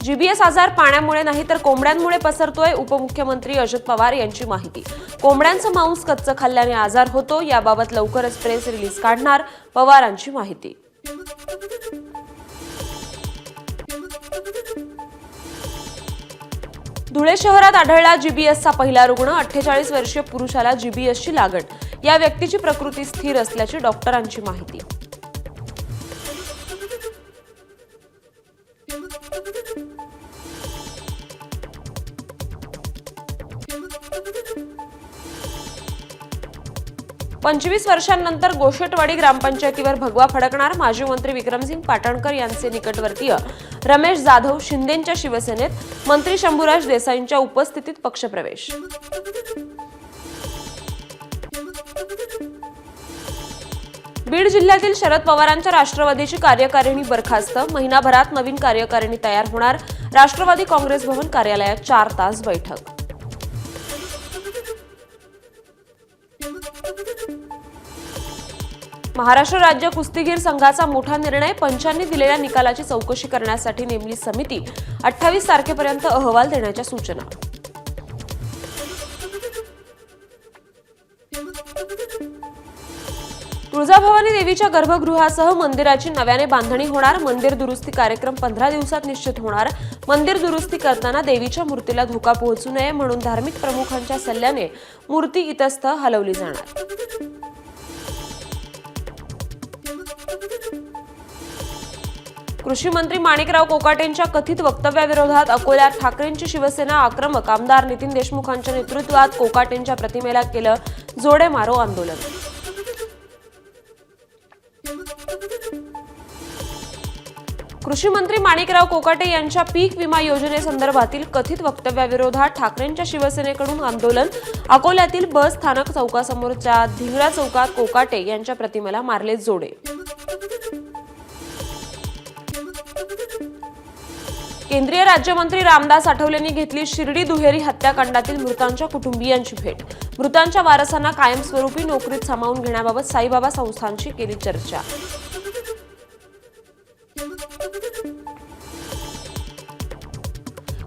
GBS आजार पाण्यामुळे नाही तर कोंबड्यांमुळे पसरतोय, उपमुख्यमंत्री अजित पवार यांची माहिती। कोंबड्यांचं मांस कच्चं खाल्ल्याने आजार होतो, याबाबत लवकरच प्रेस रिलीज काढणार, पवारांची माहिती। धुळे शहरात आढळला जीबीएसचा पहिला रुग्ण, 48 वर्षीय पुरुषाला जीबीएसची लागण। या व्यक्तीची प्रकृती स्थिर असल्याची डॉक्टरांची माहिती। पंचवीस वर्षांनंतर गोशेटवाडी ग्रामपंचायतीवर भगवा फडकणार, माजी मंत्री विक्रमसिंग पाटणकर यांचे निकटवर्तीय रमेश जाधव शिंदेंच्या शिवसेनेत, मंत्री शंभूराज देसाईंच्या उपस्थितीत पक्षप्रवेश। बीड जिल्ह्यातील शरद पवारांच्या राष्ट्रवादीची कार्यकारिणी बरखास्त, महिनाभरात नवीन कार्यकारिणी तयार होणार, राष्ट्रवादी काँग्रेस भवन कार्यालयात 4 तास बैठक। महाराष्ट्र राज्य कुस्तीगीर संघाचा मोठा निर्णय, पंचांनी दिलेल्या निकालाची चौकशी करण्यासाठी नेमली समिती, 28 तारखेपर्यंत अहवाल देण्याच्या सूचना। तुळजाभवानी देवीच्या गर्भगृहासह मंदिराची नव्याने बांधणी होणार, मंदिर दुरुस्ती कार्यक्रम 15 दिवसात निश्चित होणार। मंदिर दुरुस्ती करताना देवीच्या मूर्तीला धोका पोहोचू नये म्हणून धार्मिक प्रमुखांच्या सल्ल्याने मूर्ती इतस्त हलवली जाणार। कृषी मंत्री माणिकराव कोकाटेंच्या कथित वक्तव्याविरोधात अकोल्यात ठाकरेंची शिवसेना आक्रमक, आमदार नितीन देशमुखांच्या नेतृत्वात कोकाटेंच्या प्रतिमेला केलं जोडे मारो आंदोलन। कृषी मंत्री माणिकराव कोकाटे यांच्या पीक विमा योजनेसंदर्भातील कथित वक्तव्याविरोधात ठाकरेंच्या शिवसेनेकडून आंदोलन, अकोल्यातील बस स्थानक चौकासमोरच्या धिंगरा चौकात कोकाटे यांच्या प्रतिमेला मारले जोडे। केंद्रीय राज्यमंत्री रामदास आठवलेंनी घेतली शिर्डी दुहेरी हत्याकांडातील मृतांच्या कुटुंबियांची भेट, मृतांच्या वारसांना कायमस्वरूपी नोकरीत सामावून घेण्याबाबत साईबाबा संस्थांशी केली चर्चा।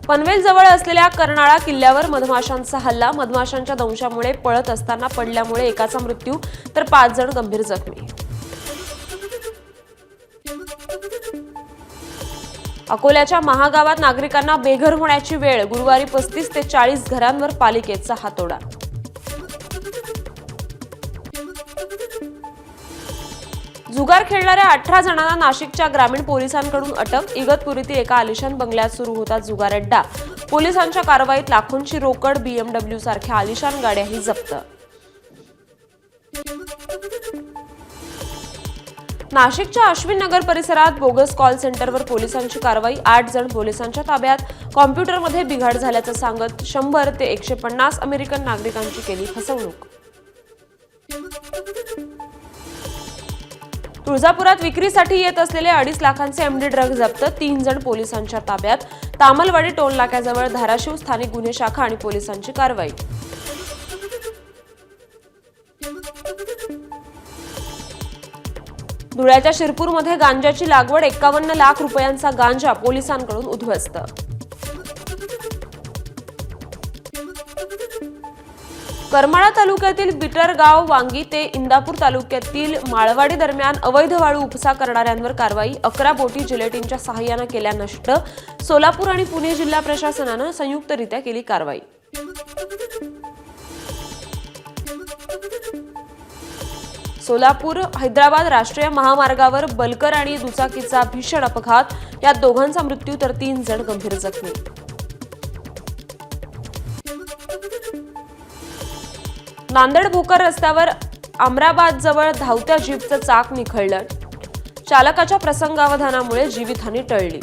पनवेल जवळ असलेल्या कर्नाळा किल्ल्यावर मधमाशांचा हल्ला, मधमाशांच्या दंशामुळे पळत असताना पडल्यामुळे एकाचा मृत्यू तर 5 जण गंभीर जखमी। अकोल्याच्या महागावात नागरिकांना बेघर होण्याची वेळ, गुरुवारी 35 ते 40 घरांवर पालिकेचा हातोडा। जुगार खेळणाऱ्या 18 जणांना नाशिकच्या ग्रामीण पोलिसांकडून अटक, इगतपुरीतील एका आलिशान बंगल्यात सुरू होता जुगार अड्डा, पोलिसांच्या कारवाईत लाखोंची रोकड, BMW सारख्या आलिशान गाड्याही जप्त। नाशिकच्या अश्विन नगर परिसरात बोगस कॉल सेंटरवर पोलिसांची कारवाई, 8 जण पोलिसांच्या ताब्यात, कॉम्प्युटरमध्ये बिघाड झाल्याचं सांगत 100 ते 150 अमेरिकन नागरिकांची केली फसवणूक। तुळजापुरात विक्रीसाठी येत असलेले 2.5 लाखांचे MD ड्रग जप्त, 3 जण पोलिसांच्या ताब्यात, तामलवाडी टोल नाक्याजवळ धाराशिव स्थानिक गुन्हे शाखा आणि पोलिसांची कारवाई। धुळ्याच्या शिरपूरमध्ये गांजाची लागवड, 51 लाख रुपयांचा गांजा पोलिसांकडून उद्ध्वस्त। करमाळा तालुक्यातील बिटरगाव वांगी ते इंदापूर तालुक्यातील माळवाडी दरम्यान अवैध वाळू उपसा करणाऱ्यांवर कारवाई, 11 बोटी जिलेटिनच्या सहाय्याने केल्या नष्ट, सोलापूर आणि पुणे जिल्हा प्रशासनानं संयुक्तरित्या केली कारवाई। सोलापूर हैदराबाद राष्ट्रीय महामार्गावर बलकर आणि दुचाकीचा भीषण अपघात, यात दोघांचा मृत्यू तर 3 जण गंभीर जखमी। नांदेड भोकर रस्त्यावर अमराबाद जवळ धावत्या जीपचं चाक निखळलं, चालकाच्या प्रसंगावधानामुळे जीवितहानी टळली।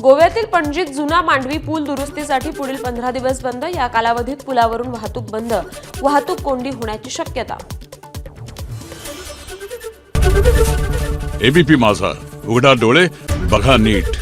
गोव्यातील पणजीत जुना मांडवी पूल दुरुस्तीसाठी पुढील 15 दिवस बंद, या कालावधीत पुलावरून वाहतूक बंद, वाहतूक कोंडी होण्याची शक्यता। एबीपी माझा, उघडा डोळे बघा नीट।